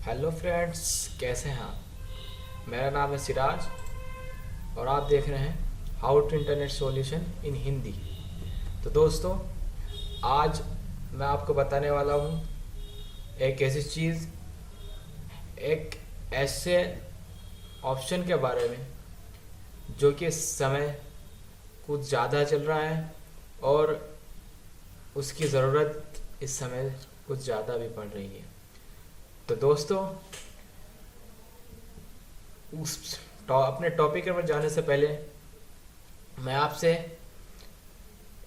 Hello friends, कैसे हैं आप। मेरा नाम है सिराज और आप देख रहे हैं how to internet solution in Hindi. तो दोस्तों, आज मैं आपको बताने वाला हूँ एक ऐसी चीज़, एक ऐसे ऑप्शन के बारे में जो कि इस समय कुछ ज़्यादा चल रहा है और उसकी ज़रूरत इस समय कुछ ज़्यादा भी पड़ रही है। तो दोस्तों, अपने टॉपिक पर जाने से पहले मैं आपसे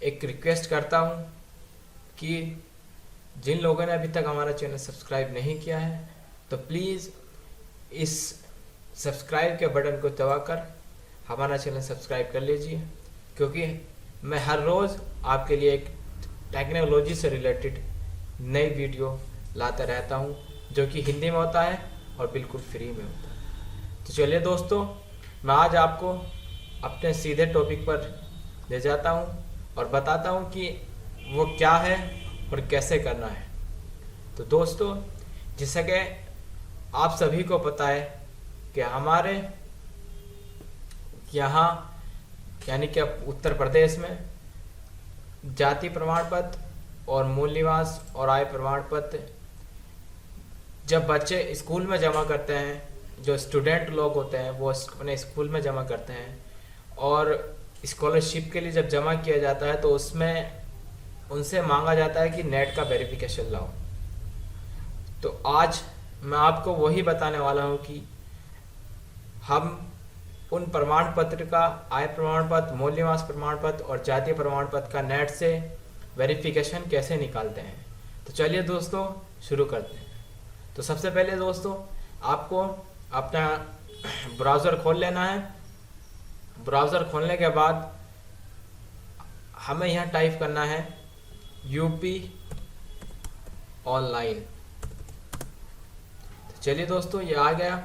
एक रिक्वेस्ट करता हूँ कि जिन लोगों ने अभी तक हमारा चैनल सब्सक्राइब नहीं किया है तो प्लीज़ इस सब्सक्राइब के बटन को दबाकर हमारा चैनल सब्सक्राइब कर लीजिए, क्योंकि मैं हर रोज़ आपके लिए एक टेक्नोलॉजी से रिलेटेड नई वीडियो लाता रहता हूँ जो कि हिंदी में होता है और बिल्कुल फ्री में होता है। तो चलिए दोस्तों, मैं आज आपको अपने सीधे टॉपिक पर ले जाता हूँ और बताता हूँ कि वो क्या है और कैसे करना है। तो दोस्तों, जैसा कि आप सभी को पता है कि हमारे यहाँ यानी कि उत्तर प्रदेश में जाति प्रमाण पत्र और मूल निवास और आय प्रमाण पत्र जब बच्चे स्कूल में जमा करते हैं, जो स्टूडेंट लोग होते हैं वो अपने स्कूल में जमा करते हैं और स्कॉलरशिप के लिए जब जमा किया जाता है तो उसमें उनसे मांगा जाता है कि नेट का वेरिफिकेशन लाओ। तो आज मैं आपको वही बताने वाला हूँ कि हम उन प्रमाण पत्र का, आय प्रमाण पत्र, मूल निवास प्रमाण पत्र और जातीय प्रमाण पत्र का नेट से वेरिफिकेशन कैसे निकालते हैं। तो चलिए दोस्तों, शुरू करते हैं। तो सबसे पहले दोस्तों, आपको अपना ब्राउज़र खोल लेना है। ब्राउज़र खोलने के बाद हमें यहाँ टाइप करना है यूपी ऑनलाइन। तो चलिए दोस्तों, ये आ गया,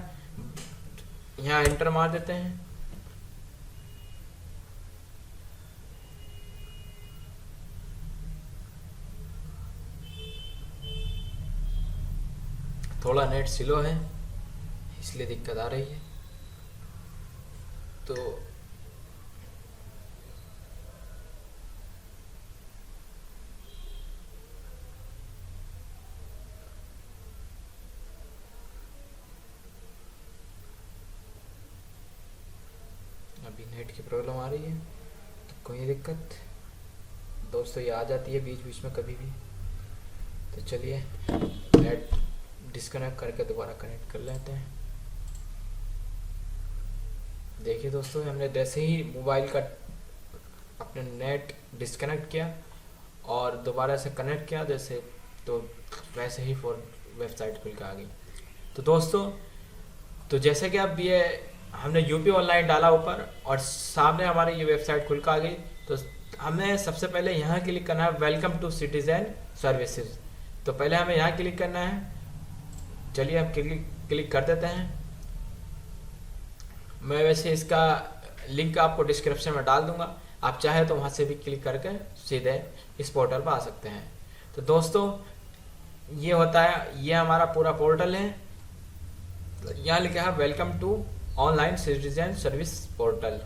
यहाँ एंटर मार देते हैं। थोड़ा नेट स्लो है इसलिए दिक्कत आ रही है। तो अभी नेट की प्रॉब्लम आ रही है, तो कोई दिक्कत दोस्तों ये आ जाती है बीच बीच में कभी भी। तो चलिए नेट डिस्कनेक्ट करके दोबारा कनेक्ट कर लेते हैं। देखिए दोस्तों, हमने जैसे ही मोबाइल का अपने नेट डिस्कनेक्ट किया और दोबारा से कनेक्ट किया जैसे, तो वैसे ही फोन वेबसाइट खुल के आ गई। तो दोस्तों, तो जैसे कि अब ये हमने यूपी ऑनलाइन डाला ऊपर और सामने हमारी ये वेबसाइट खुल के आ गई, तो हमें सबसे पहले यहाँ क्लिक करना है वेलकम टू सिटीजन सर्विसेज। तो पहले हमें यहाँ क्लिक करना है। चलिए हम क्लिक कर देते हैं। मैं वैसे इसका लिंक आपको डिस्क्रिप्शन में डाल दूंगा, आप चाहे तो वहाँ से भी क्लिक करके सीधे इस पोर्टल पर आ सकते हैं। तो दोस्तों, ये होता है, ये हमारा पूरा पोर्टल है। तो यहाँ लिखा है welcome to online citizen service portal.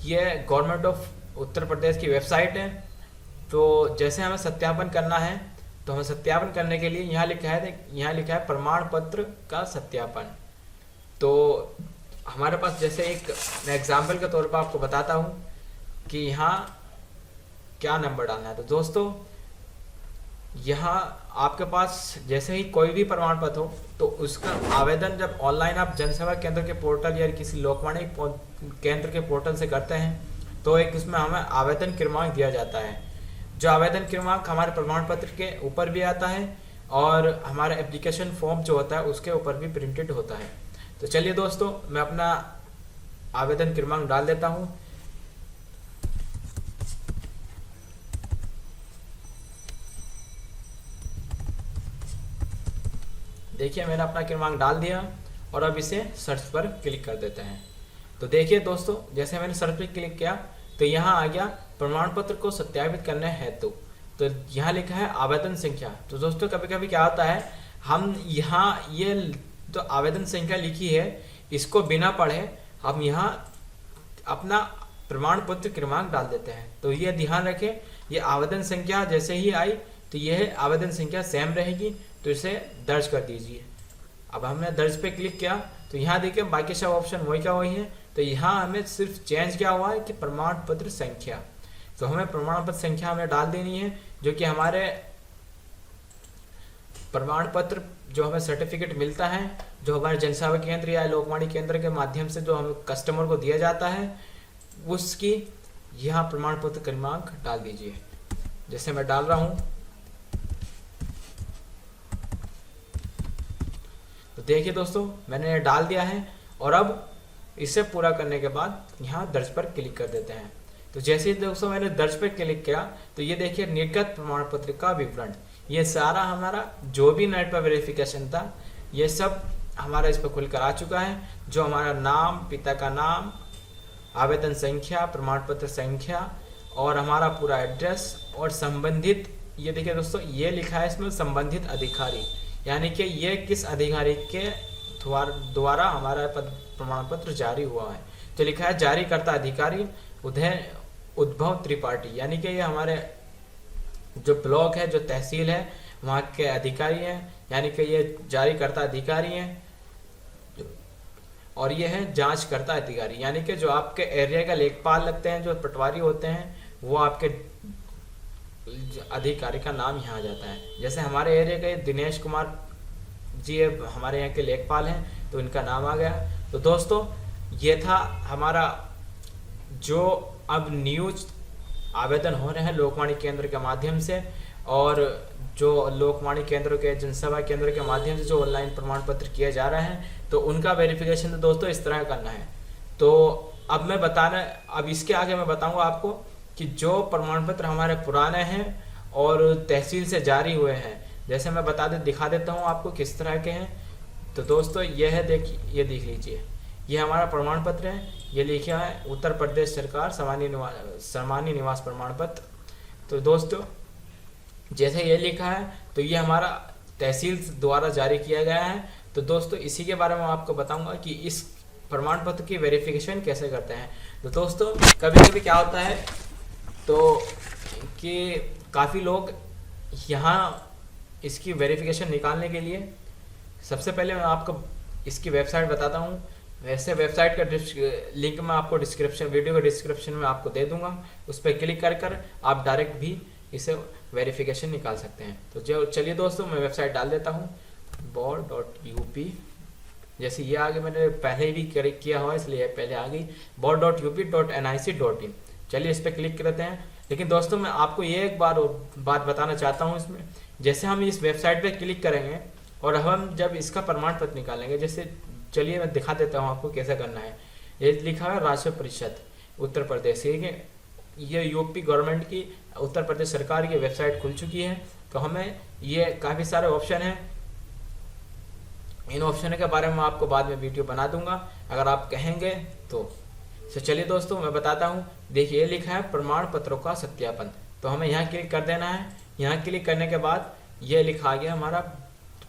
ये गवर्नमेंट ऑफ उत्तर प्रदेश की वेबसाइट है। तो जैसे हमें सत्यापन करना है, तो हमें सत्यापन करने के लिए यहाँ लिखा है प्रमाण पत्र का सत्यापन। तो हमारे पास जैसे एक मैं एग्जाम्पल के तौर पर आपको बताता हूँ कि यहाँ क्या नंबर डालना है। तो दोस्तों, यहाँ आपके पास जैसे ही कोई भी प्रमाण पत्र हो तो उसका आवेदन जब ऑनलाइन आप जनसेवा केंद्र के पोर्टल या किसी लोकवाणी केंद्र के पोर्टल से करते हैं तो एक उसमें हमें आवेदन क्रमांक दिया जाता है। जो आवेदन क्रमांक हमारे प्रमाण पत्र के ऊपर भी आता है और हमारा एप्लीकेशन फॉर्म जो होता है उसके ऊपर भी प्रिंटेड होता है। तो चलिए दोस्तों, मैं अपना आवेदन क्रमांक डाल देता हूँ। देखिए मैंने अपना क्रमांक डाल दिया और अब इसे सर्च पर क्लिक कर देते हैं। तो देखिए दोस्तों, जैसे मैंने सर्च पर क्लिक किया तो यहाँ आ गया प्रमाण पत्र को सत्यापित करने हेतु। तो यहाँ लिखा है आवेदन संख्या। तो दोस्तों, कभी कभी क्या होता है, हम यहाँ ये तो आवेदन संख्या लिखी है, इसको बिना पढ़े हम यहाँ अपना प्रमाण पत्र क्रमांक डाल देते हैं। तो ये ध्यान रखें, ये आवेदन संख्या जैसे ही आई तो यह आवेदन संख्या सेम रहेगी, तो इसे दर्ज कर दीजिए। अब हमने दर्ज पे क्लिक किया तो यहाँ देखिए बाकी सब ऑप्शन वही का वही है। तो यहाँ हमें सिर्फ चेंज क्या हुआ है कि प्रमाण पत्र संख्या, तो हमें प्रमाण पत्र संख्या हमें डाल देनी है, जो कि हमारे प्रमाण पत्र जो हमें सर्टिफिकेट मिलता है, जो हमारे जनसेवा केंद्र या लोकवाणी केंद्र के माध्यम से जो हमें कस्टमर को दिया जाता है, उसकी यहाँ प्रमाण पत्र क्रमांक डाल दीजिए। जैसे मैं डाल रहा हूँ, तो देखिए दोस्तों मैंने डाल दिया है। और अब इसे पूरा करने के बाद यहाँ दर्ज पर क्लिक कर देते हैं। तो जैसे ही दोस्तों मैंने दर्ज पर क्लिक किया तो ये देखिए निर्गत प्रमाण पत्र का विवरण, ये सारा हमारा जो भी नेट पर वेरिफिकेशन था ये सब हमारा इस पर खुलकर आ चुका है। जो हमारा नाम, पिता का नाम, आवेदन संख्या, प्रमाण पत्र संख्या और हमारा पूरा एड्रेस और संबंधित, ये देखिए दोस्तों ये लिखा है इसमें संबंधित अधिकारी, यानी कि ये किस अधिकारी के द्वारा हमारा प्रमाण पत्र जारी हुआ है। तो लिखा है जारीकर्ता अधिकारी उद्भव त्रिपाठी, यानी कि ये हमारे जो ब्लॉक है, जो तहसील है, वहाँ के अधिकारी हैं, यानी कि ये जारीकर्ता अधिकारी हैं। और ये है जांचकर्ता अधिकारी, यानी कि जो आपके एरिया का लेखपाल लगते हैं, जो पटवारी होते हैं, वो आपके अधिकारी का नाम यहाँ आ जाता है। जैसे हमारे एरिया के दिनेश कुमार जी हमारे यहाँ के लेखपाल हैं, तो इनका नाम आ गया। तो दोस्तों ये था हमारा जो अब न्यूज आवेदन हो रहे हैं लोकवाणी केंद्र के माध्यम से, और जो लोकवाणी केंद्र के जनसेवा केंद्र के माध्यम से जो ऑनलाइन प्रमाण पत्र किए जा रहे हैं, तो उनका वेरिफिकेशन तो दोस्तों इस तरह करना है। तो अब इसके आगे मैं बताऊंगा आपको कि जो प्रमाण पत्र हमारे पुराने हैं और तहसील से जारी हुए हैं, जैसे मैं दिखा देता हूँ आपको किस तरह के हैं। तो दोस्तों ये है, देखिए ये देख लीजिए, ये हमारा प्रमाण पत्र है, ये लिखा है उत्तर प्रदेश सरकार सामान्य निवास प्रमाण पत्र। तो दोस्तों जैसे ये लिखा है तो ये हमारा तहसील द्वारा जारी किया गया है। तो दोस्तों इसी के बारे में आपको बताऊंगा कि इस प्रमाण पत्र की वेरिफिकेशन कैसे करते हैं। तो दोस्तों कभी कभी क्या होता है तो कि काफ़ी लोग यहाँ इसकी वेरिफिकेशन निकालने के लिए, सबसे पहले मैं आपको इसकी वेबसाइट बताता हूँ। वैसे वेबसाइट का लिंक मैं आपको वीडियो के डिस्क्रिप्शन में आपको दे दूंगा, उस पर क्लिक कर आप डायरेक्ट भी इसे वेरिफिकेशन निकाल सकते हैं। तो चलिए दोस्तों मैं वेबसाइट डाल देता हूँ board.up। जैसे ये आगे मैंने पहले भी किया हुआ इसलिए पहले आ गई board.up.nic.in। चलिए इस पर क्लिक करते हैं। लेकिन दोस्तों मैं आपको ये एक बात बताना चाहता हूँ इसमें, जैसे हम इस वेबसाइट पे क्लिक करेंगे और हम जब इसका प्रमाण पत्र निकालेंगे, जैसे चलिए मैं दिखा देता हूँ आपको कैसे करना है। ये लिखा है राजस्व परिषद उत्तर प्रदेश, ये यूपी गवर्नमेंट की, उत्तर प्रदेश सरकार की वेबसाइट खुल चुकी है। तो हमें ये काफ़ी सारे ऑप्शन हैं, इन ऑप्शन के बारे में आपको बाद में वीडियो बना दूंगा अगर आप कहेंगे तो। चलिए दोस्तों मैं बताता हूँ। देखिए ये लिखा है प्रमाण पत्रों का सत्यापन, तो हमें यहाँ क्लिक कर देना है। यहाँ क्लिक करने के बाद ये लिखा आ गया हमारा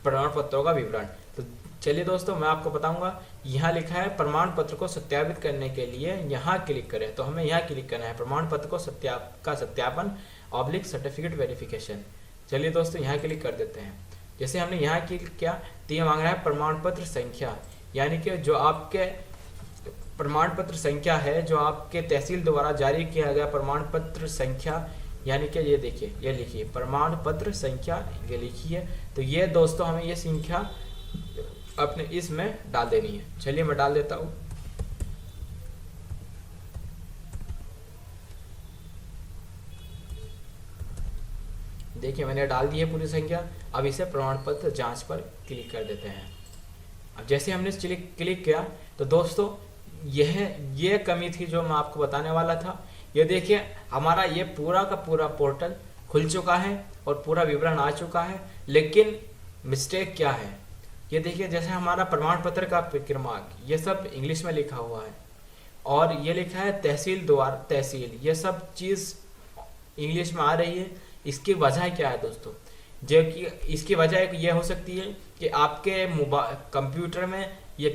प्रमाण पत्रों का विवरण। तो चलिए दोस्तों मैं आपको बताऊंगा, यहाँ लिखा है प्रमाण पत्र को सत्यापित करने के लिए यहाँ क्लिक करें, तो हमें यहाँ क्लिक करना है प्रमाण पत्र को सत्यापन ऑब्लिक सर्टिफिकेट वेरिफिकेशन। चलिए दोस्तों यहाँ क्लिक कर देते हैं। जैसे हमने यहाँ क्लिक किया तो ये मांग रहा है प्रमाण पत्र संख्या, यानी कि जो आपके प्रमाण पत्र संख्या है, जो आपके तहसील द्वारा जारी किया गया प्रमाण पत्र संख्या, यानी कि ये देखिए ये लिखिए प्रमाण पत्र संख्या, ये लिखी है। तो ये दोस्तों हमें ये संख्या अपने इसमें डाल देनी है। चलिए मैं डाल देता हूँ। देखिए मैंने डाल दी है पूरी संख्या। अब इसे प्रमाण पत्र जांच पर क्लिक कर देते हैं। अब जैसे हमने क्लिक किया तो दोस्तों ये कमी थी जो मैं आपको बताने वाला था। ये देखिए हमारा ये पूरा का पूरा पोर्टल खुल चुका है और पूरा विवरण आ चुका है, लेकिन मिस्टेक क्या है ये देखिए। जैसे हमारा प्रमाण पत्र का क्रमांक ये सब इंग्लिश में लिखा हुआ है और ये लिखा है तहसील द्वारा तहसील, ये सब चीज़ इंग्लिश में आ रही है। इसकी वजह क्या है दोस्तों, जो कि इसकी वजह ये हो सकती है कि आपके कंप्यूटर में ये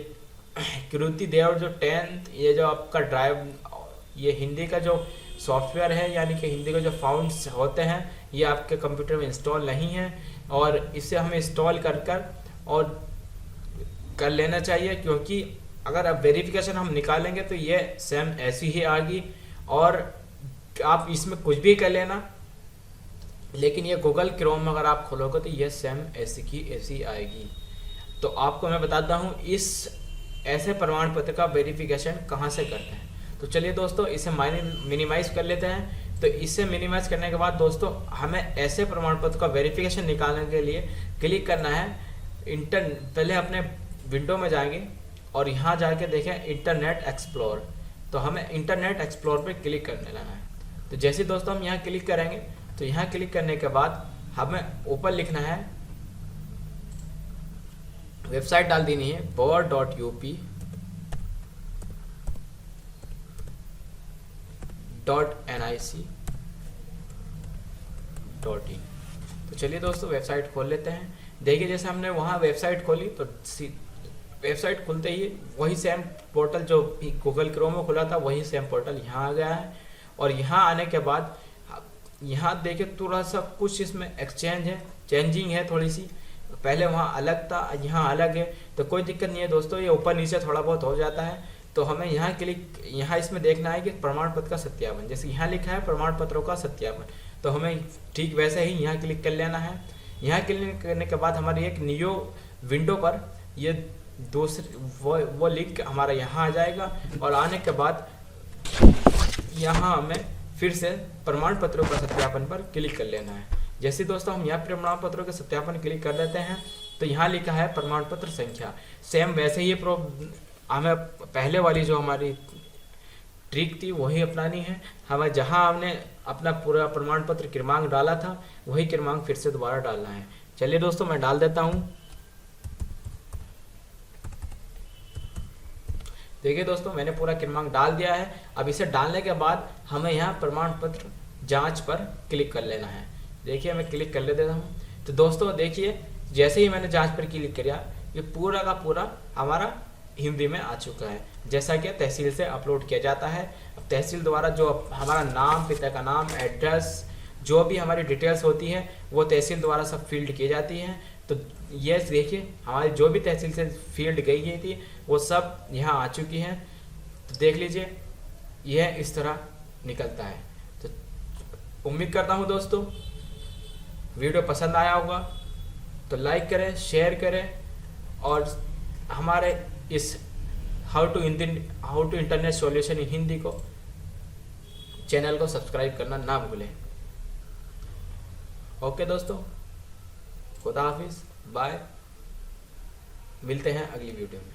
कृति देव जो 10th ये जो आपका ड्राइव ये हिंदी का जो सॉफ्टवेयर है यानी कि हिंदी के जो फाउंड्स होते हैं ये आपके कंप्यूटर में इंस्टॉल नहीं है, और इसे हमें इंस्टॉल कर और कर लेना चाहिए, क्योंकि अगर अब वेरिफिकेशन हम निकालेंगे तो ये सेम ऐसी ही आएगी। और आप इसमें कुछ भी कर लेना, लेकिन ये गूगल क्रोम अगर आप खोलोगे तो ये सेम ऐसी की ऐसी आएगी। तो आपको मैं बताता हूँ इस ऐसे प्रमाण पत्र का वेरिफिकेशन कहाँ से करते हैं। तो चलिए दोस्तों इसे मिनिमाइज कर लेते हैं। तो इसे मिनिमाइज करने के बाद दोस्तों हमें ऐसे प्रमाण पत्र का वेरिफिकेशन निकालने के लिए क्लिक करना है पहले अपने विंडो में जाएंगे और यहाँ जाके देखें इंटरनेट एक्सप्लोर। तो हमें इंटरनेट एक्सप्लोर पे क्लिक करने लगा है। तो जैसे दोस्तों हम यहाँ क्लिक करेंगे तो यहाँ क्लिक करने के बाद हमें ऊपर लिखना है, वेबसाइट डाल देनी है board.up.nic.in। तो चलिए दोस्तों वेबसाइट खोल लेते हैं। देखिए जैसे हमने वहाँ वेबसाइट खोली तो वेबसाइट खुलते ही वही सेम पोर्टल जो गूगल क्रोम में खुला था वही सेम पोर्टल यहाँ आ गया है। और यहाँ आने के बाद यहाँ देखिए थोड़ा सा कुछ इसमें एक्सचेंज है, चेंजिंग है थोड़ी सी, पहले वहाँ अलग था यहाँ अलग है। तो कोई दिक्कत नहीं है दोस्तों, ये ऊपर नीचे थोड़ा बहुत हो जाता है। तो हमें यहाँ इसमें देखना है कि प्रमाण पत्र का सत्यापन, जैसे यहाँ लिखा है प्रमाण पत्रों का सत्यापन, तो हमें ठीक वैसे ही यहाँ क्लिक कर लेना है। यहाँ क्लिक करने के बाद हमारी एक न्यू विंडो पर ये दूसरी वो लिंक हमारा यहाँ आ जाएगा। और आने के बाद यहाँ हमें फिर से प्रमाण पत्रों का सत्यापन पर क्लिक कर लेना है। जैसे दोस्तों हम यहाँ प्रमाण पत्रों के सत्यापन क्लिक कर लेते हैं तो यहाँ लिखा है प्रमाण पत्र संख्या, सेम वैसे ही हमें पहले वाली जो हमारी ट्रिक थी वही अपनानी है। हमें जहाँ हमने अपना पूरा प्रमाण पत्र क्रमांक डाला था वही क्रमांक फिर से दोबारा डालना है। चलिए दोस्तों मैं डाल देता हूँ। देखिए दोस्तों मैंने पूरा क्रमांक डाल दिया है। अब इसे डालने के बाद हमें यहाँ प्रमाण पत्र जांच पर क्लिक कर लेना है। देखिए मैं क्लिक कर लेता हूँ। तो दोस्तों देखिए जैसे ही मैंने जांच पर क्लिक किया ये पूरा का पूरा हमारा हिंदी में आ चुका है, जैसा कि तहसील से अपलोड किया जाता है। अब तहसील द्वारा जो हमारा नाम, पिता का नाम, एड्रेस, जो भी हमारी डिटेल्स होती है वो तहसील द्वारा सब फील्ड की जाती हैं। तो ये देखिए हमारी जो भी तहसील से फील्ड गई थी वो सब यहाँ आ चुकी हैं। तो देख लीजिए यह इस तरह निकलता है। तो उम्मीद करता हूँ दोस्तों वीडियो पसंद आया होगा, तो लाइक करें, शेयर करें और हमारे इस how to internet solution in Hindi को चैनल को सब्सक्राइब करना ना भूलें। ओके दोस्तों, खुदा हाफिज, बाय, मिलते हैं अगली वीडियो में।